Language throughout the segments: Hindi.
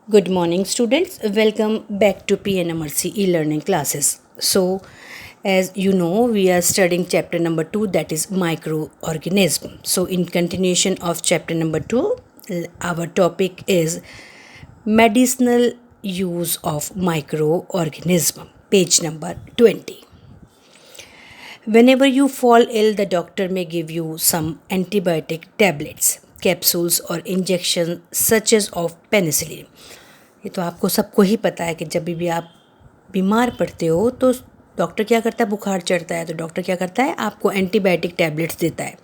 Good morning, students. Welcome back to PNMRC e-learning classes. So, as you know, we are studying chapter number 2, that is microorganism. So, in continuation of chapter number 2, our topic is medicinal use of microorganism. Page number 20. Whenever you fall ill, the doctor may give you some antibiotic tablets, capsules, or injection such as of penicillin. ये तो आपको सबको ही पता है कि जब भी आप बीमार पड़ते हो तो डॉक्टर क्या करता है, बुखार चढ़ता है तो डॉक्टर क्या करता है, आपको एंटीबायोटिक टैबलेट्स देता है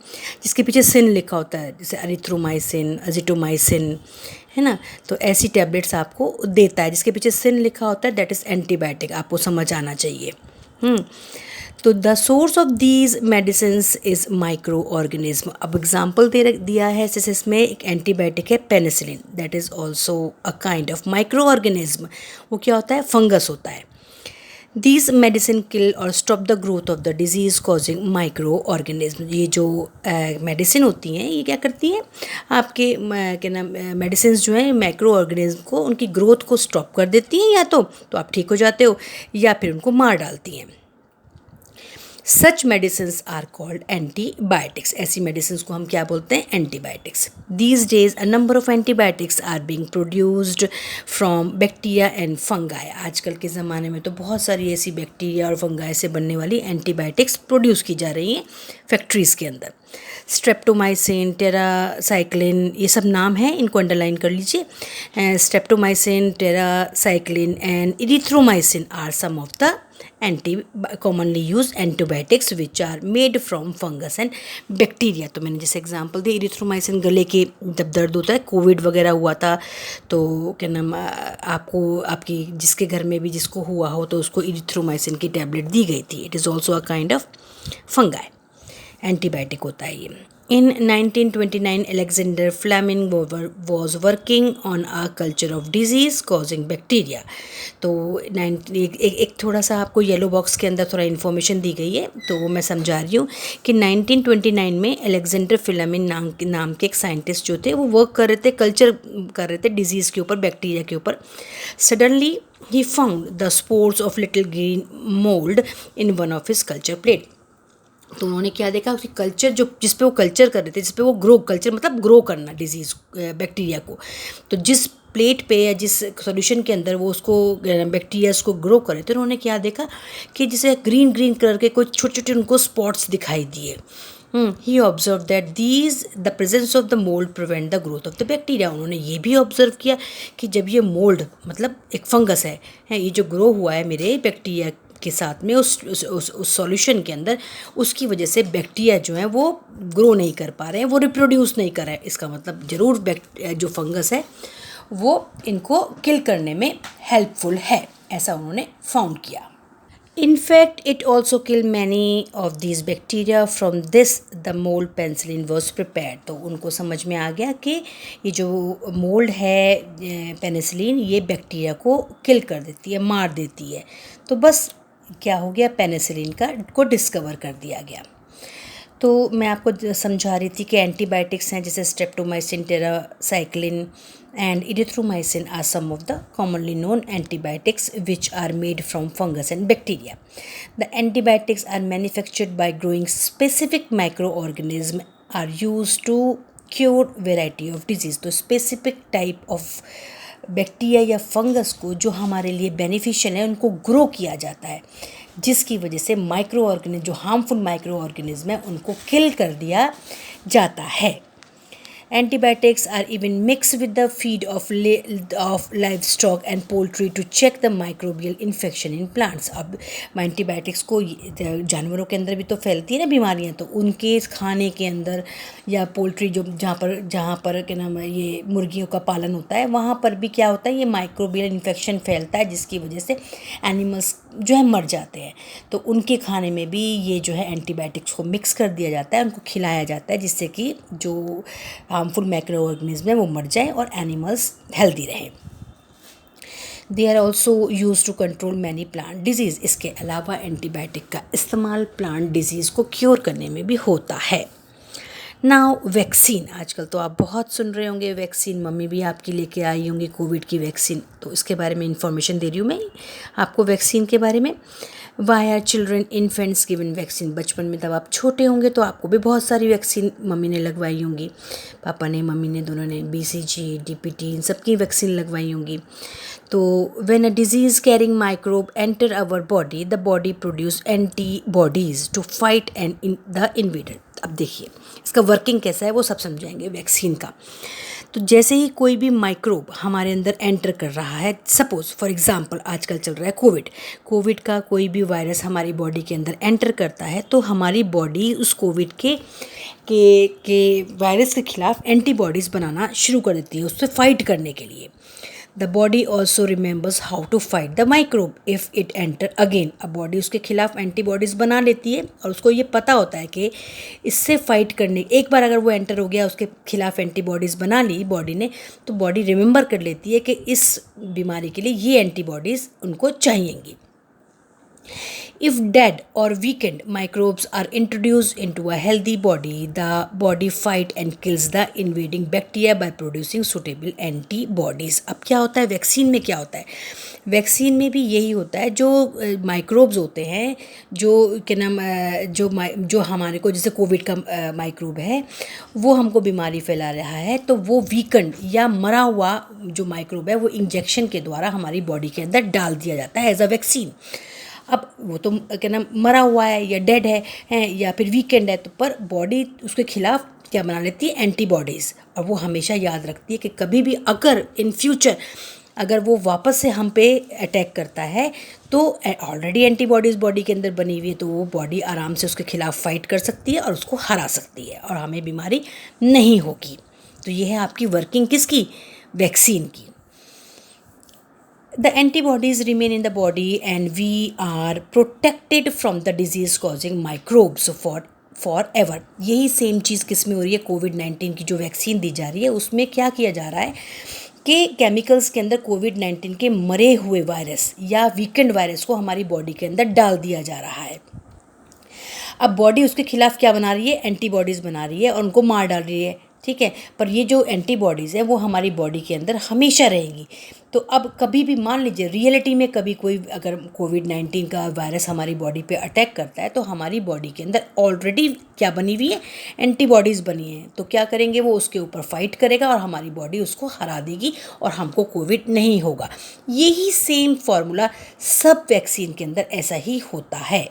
जिसके पीछे सिन लिखा होता है, जैसे अरिथ्रोमाइसिन, अजिटोमाइसिन, है ना। तो ऐसी टैबलेट्स आपको देता है जिसके पीछे सिन लिखा होता है, दैट इज़ एंटीबायोटिक। आपको समझ आना चाहिए। तो the source of these medicine is micro organism. अब एग्जाम्पल दिया है, जैसे इसमें एक एंटीबायोटिक है penicillin, that is also a kind of micro organism. वो क्या होता है, फंगस होता है। दीज मेडिसिन किल और stop the growth of the disease causing micro organism. ये जो मेडिसिन होती हैं ये क्या करती हैं, आपके क्या नाम मेडिसिन जो है माइक्रो ऑर्गेनिज्म को, उनकी ग्रोथ को स्टॉप कर देती हैं, या तो आप ठीक हो जाते हो या फिर उनको मार डालती हैं। Such medicine are called antibiotics. ऐसी मेडिसिन को हम क्या बोलते हैं, antibiotics. These days a number of antibiotics are being produced from bacteria and fungi. आजकल के ज़माने में तो बहुत सारी ऐसी बैक्टीरिया और फंगाई से बनने वाली एंटीबायोटिक्स प्रोड्यूस की जा रही हैं फैक्ट्रीज़ के अंदर। स्ट्रेप्टोमाइसिन, टेरासाइक्लिन, ये सब नाम हैं, इनको अंडरलाइन कर लीजिए। Streptomycin, tetracycline and erythromycin are some of the commonly used antibiotics which are made from fungus and bacteria। तो मैंने जैसे एग्जांपल दी, इरिथ्रोमाइसिन गले के जब दर्द होता है, कोविड वगैरह हुआ था, तो क्या नाम आपको आपकी जिसके घर में भी जिसको हुआ हो तो उसको इरिथ्रोमाइसिन की टैबलेट दी गई थी। It is also a kind of fungi, antibiotic होता है ये। In 1929, Alexander Fleming was working on a culture of disease causing bacteria। तो एक थोड़ा सा आपको येलो बॉक्स के अंदर थोड़ा इन्फॉर्मेशन दी गई है, तो वो मैं समझा रही हूँ कि 1929 में अलेक्जेंडर फ्लेमिंग नाम के एक साइंटिस्ट जो थे, वो वर्क कर रहे थे, कल्चर कर रहे थे डिजीज़ के ऊपर, बैक्टीरिया के ऊपर। Suddenly he found the spores of little green mould in one of his culture plate. तो उन्होंने क्या देखा, उसकी कल्चर जो जिस पे वो कल्चर कर रहे थे, जिस पे वो ग्रो, कल्चर मतलब ग्रो करना डिजीज़ बैक्टीरिया को, तो जिस प्लेट पे या जिस सॉल्यूशन के अंदर वो उसको बैक्टीरियाज को ग्रो कर रहे थे, उन्होंने क्या देखा कि जैसे ग्रीन ग्रीन कलर के कोई छोटे छोटे उनको स्पॉट्स दिखाई दिए। He observe that these the presence of the mould prevent the growth of the bacteria. उन्होंने ये भी ऑब्जर्व किया कि जब ये मोल्ड मतलब एक फंगस है, ये जो ग्रो हुआ है मेरे बैक्टीरिया के साथ में उस सॉल्यूशन के अंदर, उसकी वजह से बैक्टीरिया जो है वो ग्रो नहीं कर पा रहे हैं, वो रिप्रोड्यूस नहीं कर रहे हैं। इसका मतलब ज़रूर जो फंगस है वो इनको किल करने में हेल्पफुल है, ऐसा उन्होंने फाउंड किया। In fact, it also killed many of these bacteria. From this, the mold penicillin was prepared। तो उनको समझ में आ गया कि ये जो मोल्ड है पेनिसिलिन, ये बैक्टीरिया को किल कर देती है, मार देती है। तो बस क्या हो गया, पेनिसिलिन को डिस्कवर कर दिया गया। तो मैं आपको समझा रही थी कि एंटीबायोटिक्स हैं जैसे streptomycin, टेरासाइक्लिन and erythromycin are some of the commonly known antibiotics which are made from fungus and bacteria. The antibiotics are manufactured by growing specific microorganisms are used to cure variety of disease। तो specific type of बैक्टीरिया या फंगस को जो हमारे लिए बेनिफिशियल है, उनको ग्रो किया जाता है, जिसकी वजह से माइक्रो ऑर्गेनिज्म, जो हार्मफुल माइक्रो ऑर्गेनिज्म है, उनको किल कर दिया जाता है। Antibiotics are even mixed with the feed of livestock and poultry to check the microbial infection in plants। अब एंटीबायोटिक्स को जानवरों के अंदर भी तो फैलती है ना बीमारियां, तो उनके खाने के अंदर या पोल्ट्री जो जहाँ पर क्या नाम है, ये मुर्गियों का पालन होता है, वहाँ पर भी क्या होता है, ये माइक्रोबियल इन्फेक्शन फैलता है, जिसकी वजह से एनिमल्स जो है मर जाते हैं। तो उनके खाने में भी ये जो है एंटीबायोटिक्स को मिक्स कर दिया जाता है, उनको खिलाया जाता है, जिससे कि जो हार्मफुल माइक्रो ऑर्गेनिज्म है वो मर जाए और एनिमल्स हेल्दी रहे। They are also use to control many plant disease. इसके अलावा एंटीबायोटिक का इस्तेमाल प्लांट डिजीज़ को क्योर करने में भी होता है। नाउ वैक्सीन, आजकल तो आप बहुत सुन रहे होंगे वैक्सीन, मम्मी भी आपकी लेके आई होंगी कोविड की वैक्सीन, तो इसके बारे में इंफॉर्मेशन दे रही हूँ मैं आपको वैक्सीन के बारे में। Why are children infants given vaccine, बचपन में तब आप छोटे होंगे तो आपको भी बहुत सारी वैक्सीन मम्मी ने लगवाई होंगी, पापा ने मम्मी ने दोनों ने BCG DPT इन सबकी वैक्सीन लगवाई होंगी। तो when a disease carrying microbe enter our body, the body produce antibodies to fight and in the invader. अब देखिए इसका वर्किंग कैसा है वो सब समझाएंगे वैक्सीन का। तो जैसे ही कोई भी माइक्रोब हमारे अंदर एंटर कर रहा है, सपोज फॉर एग्जांपल आजकल चल रहा है कोविड का कोई भी वायरस हमारी बॉडी के अंदर एंटर करता है, तो हमारी बॉडी उस कोविड के वायरस के खिलाफ एंटीबॉडीज़ बनाना शुरू कर देती है उससे फाइट करने के लिए। The body also remembers how to fight the microbe if it enter again. अब बॉडी उसके खिलाफ एंटीबॉडीज़ बना लेती है और उसको ये पता होता है कि इससे फाइट करने, एक बार अगर वो एंटर हो गया उसके खिलाफ एंटीबॉडीज़ बना ली बॉडी ने, तो बॉडी रिमेंबर कर लेती है कि इस बीमारी के लिए ये एंटीबॉडीज़ उनको चाहिएंगी। If dead or weakened microbes are introduced into a healthy body, the body fight and kills the invading bacteria by producing suitable antibodies. अब क्या होता है वैक्सीन में, क्या होता है वैक्सीन में भी यही होता है, जो माइक्रोब्स होते हैं, जो क्या नाम जो हमारे को, जैसे कोविड का माइक्रोब है वो हमको बीमारी फैला रहा है, तो वो वीकेंड या मरा हुआ जो माइक्रोब है वो इंजेक्शन के द्वारा हमारी बॉडी के अंदर डाल दिया जाता है एज अ वैक्सीन। अब वो तो क्या नाम मरा हुआ है या डेड है या फिर वीकेंड है, तो पर बॉडी उसके खिलाफ क्या बना लेती है एंटीबॉडीज़, और वो हमेशा याद रखती है कि कभी भी अगर इन फ्यूचर अगर वो वापस से हम पे अटैक करता है तो ऑलरेडी एंटीबॉडीज़ बॉडी के अंदर बनी हुई है, तो वो बॉडी आराम से उसके खिलाफ फाइट कर सकती है और उसको हरा सकती है और हमें बीमारी नहीं होगी। तो ये है आपकी वर्किंग किसकी, वैक्सीन की। The antibodies remain in the body and we are protected from the disease causing microbes for ever। यही सेम चीज़ किस में हो रही है, कोविड-19 की जो वैक्सीन दी जा रही है उसमें क्या किया जा रहा है कि केमिकल्स के अंदर कोविड-19 के मरे हुए वायरस या वीकेंड वायरस को हमारी बॉडी के अंदर डाल दिया जा रहा है। अब बॉडी उसके खिलाफ क्या बना रही है, एंटीबॉडीज़ बना रही है और उनको मार डाल रही है, ठीक है। पर ये जो एंटीबॉडीज़ हैं वो हमारी बॉडी के अंदर हमेशा रहेंगी। तो अब कभी भी मान लीजिए रियलिटी में कभी कोई अगर कोविड-19 का वायरस हमारी बॉडी पे अटैक करता है, तो हमारी बॉडी के अंदर ऑलरेडी क्या बनी हुई है, एंटीबॉडीज़ बनी है, तो क्या करेंगे वो उसके ऊपर फाइट करेगा और हमारी बॉडी उसको हरा देगी और हमको कोविड नहीं होगा। यही सेम फार्मूला सब वैक्सीन के अंदर ऐसा ही होता है।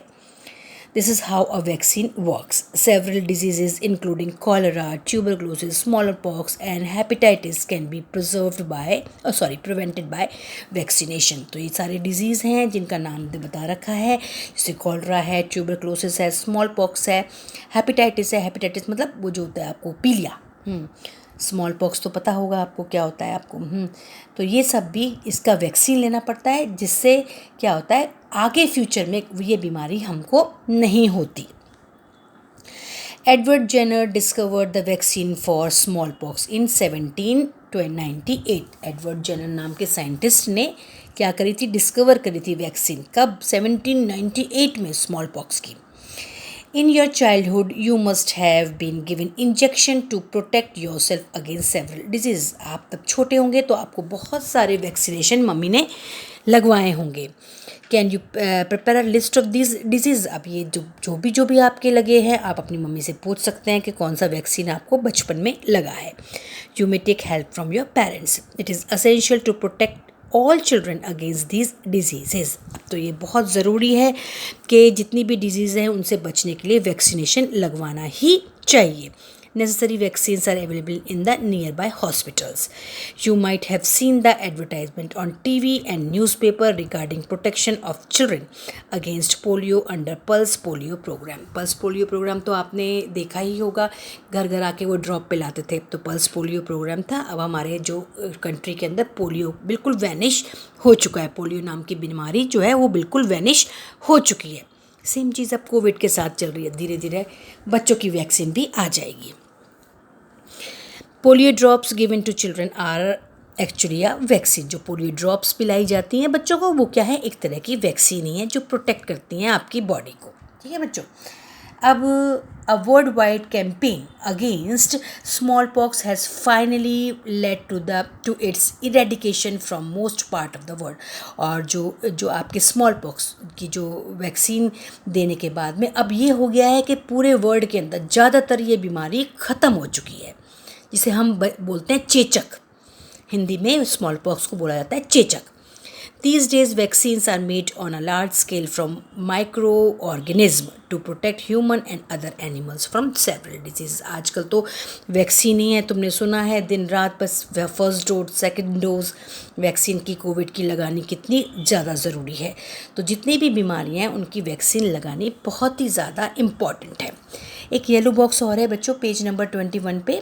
This is how a vaccine works. Several diseases including cholera, tuberculosis, smallpox and hepatitis can be prevented by vaccination. तो ये सारे डिजीज़ हैं जिनका नाम बता रखा है, जैसे कॉलरा है, ट्यूबरक्लोसिस है, स्मॉल पॉक्स है, हेपेटाइटिस है। हेपेटाइटिस मतलब वो जो होता है आपको पीलिया, स्मॉल पॉक्स तो पता होगा आपको क्या होता है आपको। तो ये सब भी इसका वैक्सीन लेना पड़ता है, जिससे क्या होता है आगे फ्यूचर में ये बीमारी हमको नहीं होती। Edward Jenner discovered the vaccine for small pox in 1798। Edward Jenner नाम के साइंटिस्ट ने क्या करी थी, डिस्कवर करी थी वैक्सीन, कब, 1798 में, स्मॉल पॉक्स की। In your childhood, you must have been given injection to protect yourself against several diseases। आप तब छोटे होंगे तो आपको बहुत सारे वैक्सीनेशन मम्मी ने लगवाए होंगे। Can you prepare a list of this disease. अब ये जो भी आपके लगे हैं आप अपनी मम्मी से पूछ सकते हैं कि कौन सा वैक्सीन आपको बचपन में लगा है। You may take help from your parents. It is essential to protect all children against these disease. तो ये बहुत ज़रूरी है कि जितनी भी डिजीज़ हैं उनसे बचने के लिए वैक्सीनेशन लगवाना ही चाहिए। Necessary vaccines are available in the nearby hospitals. You might have seen the advertisement on TV and newspaper regarding protection of children against polio under Pulse Polio program. Pulse Polio program तो आपने देखा ही होगा, घर घर आके वो ड्रॉप पिलाते थे, तो पल्स पोलियो प्रोग्राम था। अब हमारे जो कंट्री के अंदर पोलियो बिल्कुल वैनिश हो चुका है, पोलियो नाम की बीमारी जो है वो बिल्कुल वैनिश हो चुकी है। सेम चीज़ अब कोविड के साथ चल रही है, धीरे धीरे बच्चों की वैक्सीन भी आ जाएगी। Polio drops given to children are actually a vaccine. जो पोलियो ड्रॉप्स पिलाई जाती हैं बच्चों को वो क्या है, एक तरह की वैक्सीन ही है जो प्रोटेक्ट करती हैं आपकी बॉडी को, ठीक है बच्चों। अब A worldwide campaign against smallpox has finally led to its eradication from most part of the world. और जो आपके smallpox की जो वैक्सीन देने के बाद में अब ये हो गया है कि पूरे वर्ल्ड के अंदर ज़्यादातर ये बीमारी ख़त्म हो चुकी है, जिसे हम बोलते हैं चेचक। हिंदी में स्मॉलपॉक्स को बोला जाता है चेचक। These days, vaccines are made on a large scale from microorganisms to protect human and other animals from several diseases. आजकल तो वैक्सीन ही है, तुमने सुना है दिन रात बस first dose second dose vaccine की कोविड की लगानी कितनी ज़्यादा ज़रूरी है। तो जितनी भी बीमारियाँ हैं उनकी वैक्सीन लगानी बहुत ही ज़्यादा इम्पॉर्टेंट है। एक येलो बॉक्स और है बच्चों, पेज नंबर 21 पे,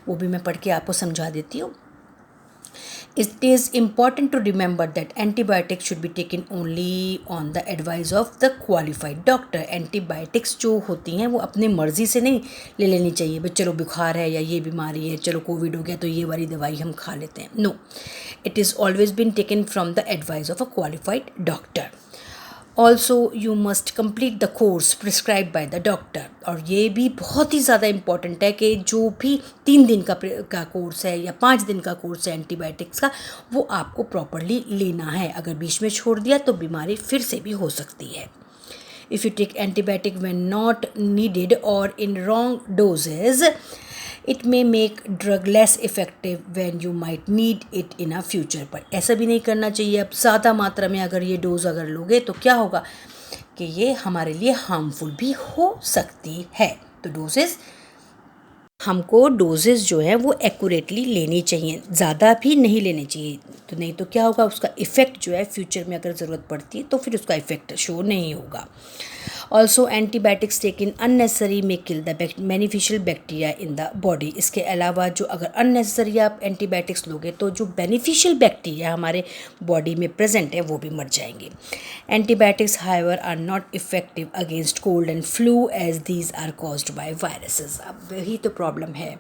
वो भी मैं पढ़ के आपको समझा देती हूँ। It is important to remember that antibiotics should be taken only on the advice of the qualified doctor. Antibiotics जो होती हैं वो अपनी मर्ज़ी से नहीं ले लेनी चाहिए, बस चलो बुखार है या ये बीमारी है, चलो कोविड हो गया तो ये वाली दवाई हम खा लेते हैं। No, it is always been taken from the advice of a qualified doctor. Also you must complete the course prescribe by the doctor. और ये भी बहुत ही ज़्यादा इम्पॉर्टेंट है कि जो भी 3 दिन का कोर्स है या 5 दिन का कोर्स है एंटीबायोटिक्स का, वो आपको प्रॉपरली लेना है। अगर बीच में छोड़ दिया तो बीमारी फिर से भी हो सकती है। If you take antibiotic when not needed और in wrong doses, it may make drug less effective when you might need it in a future. पर ऐसा भी नहीं करना चाहिए। अब ज़्यादा मात्रा में अगर ये डोज अगर लोगे तो क्या होगा कि ये हमारे लिए हार्मफुल भी हो सकती है। तो हमको डोजेस जो है वो एक्यूरेटली लेनी चाहिए, ज़्यादा भी नहीं लेनी चाहिए। तो नहीं तो क्या होगा, उसका इफ़ेक्ट जो है फ्यूचर में अगर ज़रूरत पड़ती है तो फिर उसका इफ़ेक्ट शो नहीं होगा। ऑल्सो एंटीबायोटिक्स टेकन अननेसेसरी में kill the beneficial bacteria in the body. इसके अलावा जो अगर अननेसेसरी आप एंटीबायोटिक्स लोगे तो जो बेनिफिशियल बैक्टीरिया हमारे बॉडी में प्रेजेंट है वो भी मर जाएंगे। Antibiotics however are not effective against cold and flu as these are caused by viruses. अब वही तो प्रॉब्लम है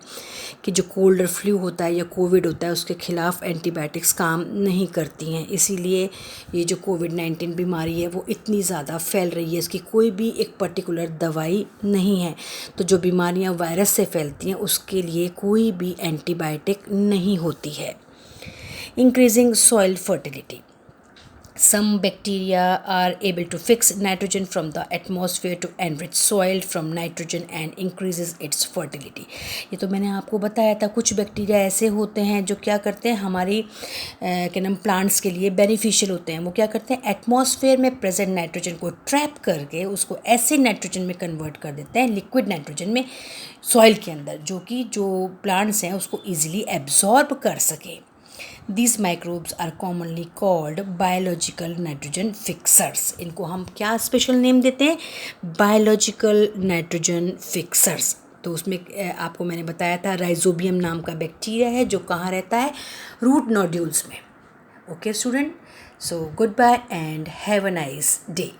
कि जो कोल्ड और फ्लू होता है या कोविड होता है उसके खिलाफ एंटीबायोटिक्स काम नहीं करती हैं, इसीलिए ये जो कोविड-19 बीमारी है वो इतनी ज़्यादा फैल रही है। इसकी कोई भी एक पर्टिकुलर दवाई नहीं है। तो जो बीमारियां वायरस से फैलती हैं उसके लिए कोई भी एंटीबायोटिक नहीं होती है। Increasing soil fertility, some bacteria are able to fix nitrogen from the atmosphere to enrich soil from nitrogen and increases its fertility। ये तो मैंने आपको बताया था, कुछ बैक्टीरिया ऐसे होते हैं जो क्या करते हैं हमारी क्या नाम प्लांट्स के लिए बेनिफिशियल होते हैं। वो क्या करते हैं, एटमॉस्फेयर में प्रेजेंट नाइट्रोजन को ट्रैप करके उसको ऐसे नाइट्रोजन में कन्वर्ट कर देते हैं, लिक्विड नाइट्रोजन में सॉइल के अंदर, जो कि जो प्लांट्स हैं उसको ईजिली एब्जॉर्ब कर सके। These microbes are commonly called biological nitrogen fixers। इनको हम क्या स्पेशल नेम देते हैं, बायोलॉजिकल नाइट्रोजन फिक्सर्स। तो उसमें आपको मैंने बताया था राइजोबियम नाम का बैक्टीरिया है जो कहाँ रहता है, रूट नोड्यूल्स में। Okay student, so good bye and have a nice day.